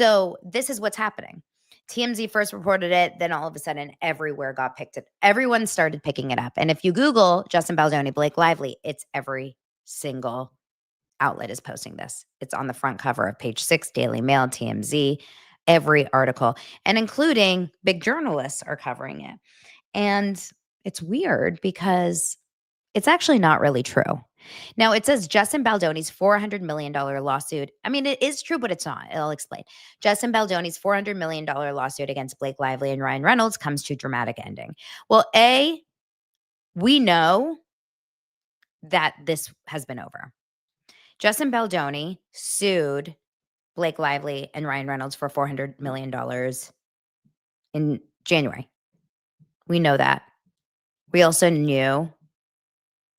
So this is what's happening. TMZ first reported it, then all of a sudden everywhere got picked up. Everyone started picking it up. And if you Google Justin Baldoni, Blake Lively, it's every single outlet is posting this. It's on the front cover of Page 6, Daily Mail, TMZ, every article, and including big journalists are covering it. And it's weird because it's actually not really true. Now, it says Justin Baldoni's $400 million lawsuit. I mean, it is true, but it's not. I'll explain. Justin Baldoni's $400 million lawsuit against Blake Lively and Ryan Reynolds comes to dramatic ending. Well, A, we know that this has been over. Justin Baldoni sued Blake Lively and Ryan Reynolds for $400 million in January. We know that. We also knew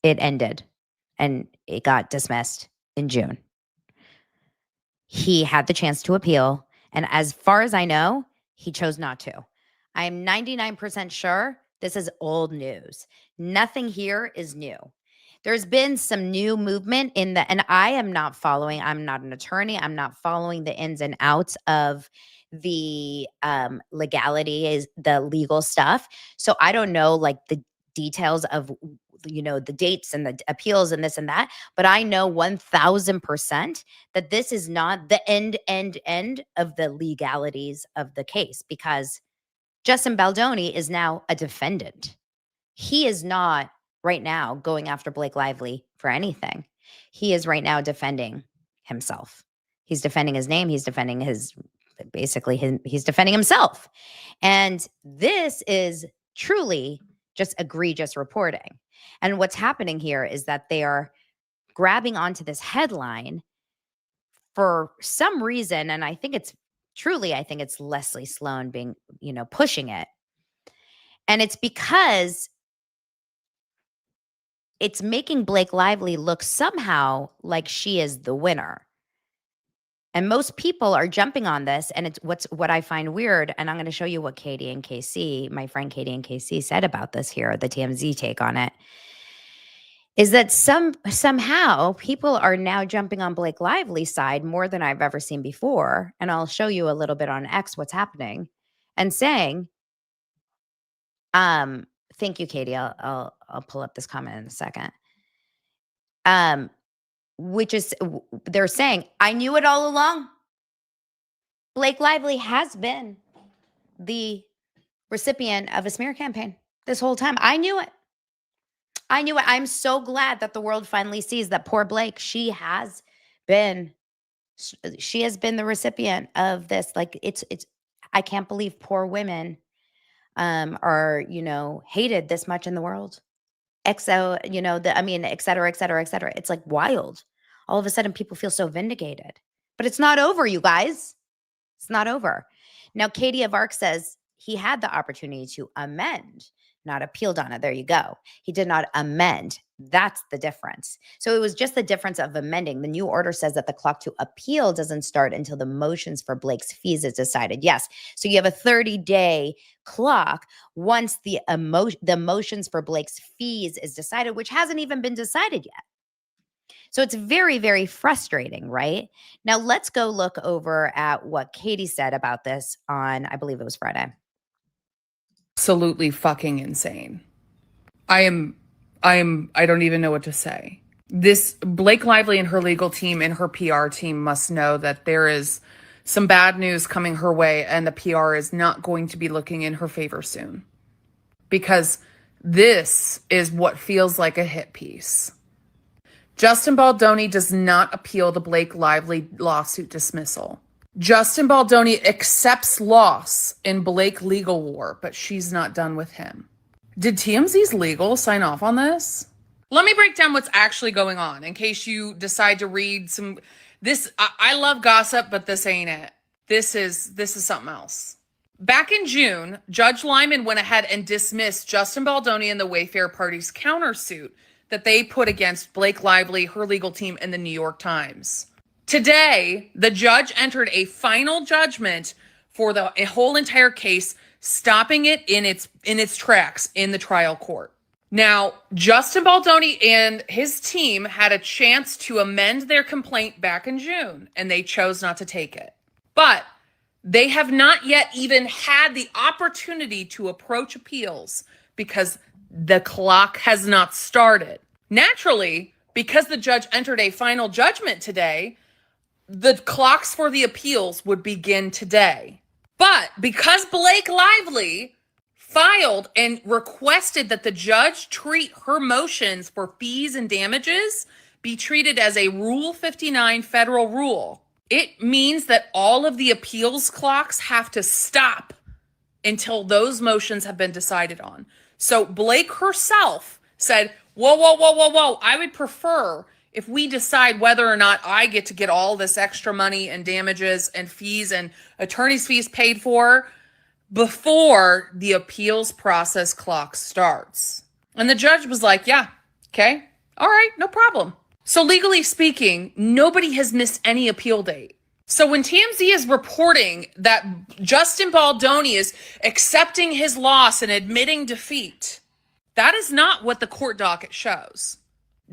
it ended and it got dismissed in June. He had the chance to appeal, and as far as I know, he chose not to. I'm 99% sure this is old news. Nothing here is new. There's been some new movement in the, and I am not following, I'm not an attorney, I'm not following the ins and outs of the legality, is the legal stuff. So I don't know like the details of, the dates and the appeals and this and that, but I know 1000% that this is not the end of the legalities of the case, because Justin Baldoni is now a defendant. He is not right now going after Blake Lively for anything. He is right now defending himself. He's defending his name. He's defending he's defending himself. And this is truly just egregious reporting. And what's happening here is that they are grabbing onto this headline for some reason. And I think it's Leslie Sloan being, pushing it. And it's because it's making Blake Lively look somehow like she is the winner. And most people are jumping on this. And it's what I find weird. And I'm going to show you what Katie and KC, my friend Katie and KC, said about this here, the TMZ take on it, is that somehow people are now jumping on Blake Lively's side more than I've ever seen before. And I'll show you a little bit on X what's happening, and saying, thank you, Katie. I'll pull up this comment in a second. Which is, they're saying, I knew it all along. Blake Lively has been the recipient of a smear campaign this whole time. I knew it. I'm so glad that the world finally sees that poor Blake, she has been the recipient of this. Like it's, I can't believe poor women are, hated this much in the world. Et cetera, et cetera, et cetera. It's like wild. All of a sudden people feel so vindicated, but it's not over, you guys. It's not over. Now, Katie of Arc says he had the opportunity to amend, not appealed on it. There you go. He did not amend. That's the difference. So it was just the difference of amending. The new order says that the clock to appeal doesn't start until the motions for Blake's fees is decided. Yes. So you have a 30-day clock once the motions for Blake's fees is decided, which hasn't even been decided yet. So it's very, very frustrating, right? Now let's go look over at what Katie said about this on, I believe it was Friday. Absolutely fucking insane. I don't even know what to say. This Blake Lively and her legal team and her PR team must know that there is some bad news coming her way, and the PR is not going to be looking in her favor soon. Because this is what feels like a hit piece. Justin Baldoni does not appeal the Blake Lively lawsuit dismissal. Justin Baldoni accepts loss in Blake legal war, but she's not done with him. Did TMZ's legal sign off on this? Let me break down what's actually going on in case you decide to read some. I love gossip, but this ain't it. This is something else. Back in June, Judge Lyman went ahead and dismissed Justin Baldoni and the Wayfair Party's countersuit that they put against Blake Lively, her legal team, and the New York Times. Today, the judge entered a final judgment for the whole entire case, stopping it in its tracks in the trial court. Now, Justin Baldoni and his team had a chance to amend their complaint back in June, and they chose not to take it. But They have not yet even had the opportunity to approach appeals because the clock has not started. Naturally, because the judge entered a final judgment today, the clocks for the appeals would begin today. But because Blake Lively filed and requested that the judge treat her motions for fees and damages be treated as a Rule 59 federal rule, it means that all of the appeals clocks have to stop until those motions have been decided on. So Blake herself said, whoa, whoa, whoa, whoa, whoa. I would prefer if we decide whether or not I get to get all this extra money and damages and fees and attorney's fees paid for before the appeals process clock starts. And the judge was like, yeah, okay, all right, no problem. So legally speaking, nobody has missed any appeal date. So when TMZ is reporting that Justin Baldoni is accepting his loss and admitting defeat, that is not what the court docket shows.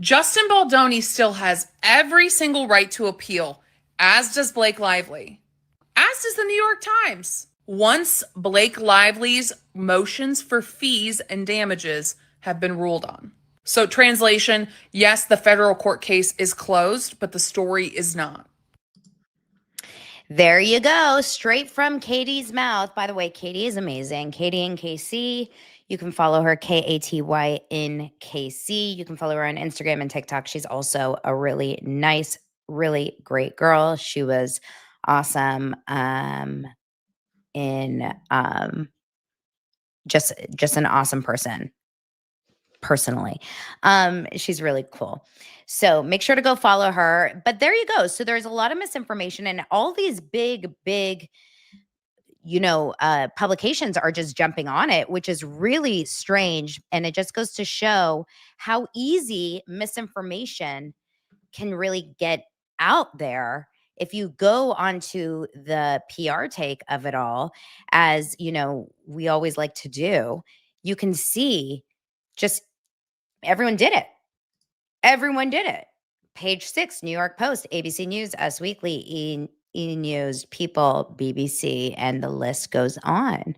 Justin Baldoni still has every single right to appeal, as does Blake Lively, as does the New York Times. Once Blake Lively's motions for fees and damages have been ruled on. So translation, yes, the federal court case is closed, but the story is not. There you go. Straight from Katie's mouth. By the way, Katie is amazing. Katie in KC. You can follow her, Katy in KC. You can follow her on Instagram and TikTok. She's also a really nice, really great girl. She was awesome in just an awesome person. Personally, she's really cool. So make sure to go follow her. But there you go. So there's a lot of misinformation, and all these big, publications are just jumping on it, which is really strange. And it just goes to show how easy misinformation can really get out there if you go onto the PR take of it all, as we always like to do. You can see just everyone did it. Everyone did it. Page 6, New York Post, ABC News, Us Weekly, E News, People, BBC, and the list goes on.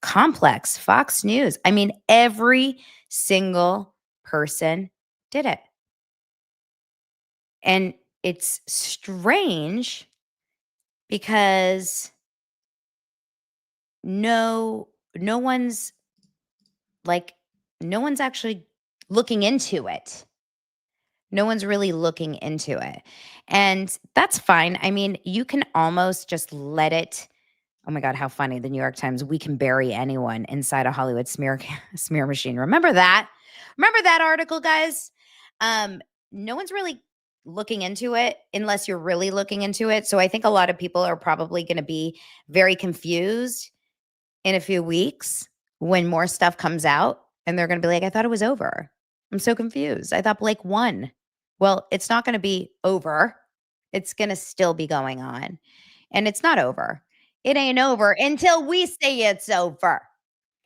Complex, Fox News. I mean, every single person did it. And it's strange because no one's actually looking into it. No one's really looking into it. And that's fine. I mean, you can almost just let it. Oh my God, how funny. The New York Times, we can bury anyone inside a Hollywood smear machine. Remember that? Remember that article, guys? No one's really looking into it unless you're really looking into it. So I think a lot of people are probably going to be very confused in a few weeks when more stuff comes out, and they're going to be like, I thought it was over. I'm so confused. I thought Blake won. Well, it's not going to be over. It's going to still be going on. And it's not over. It ain't over until we say it's over.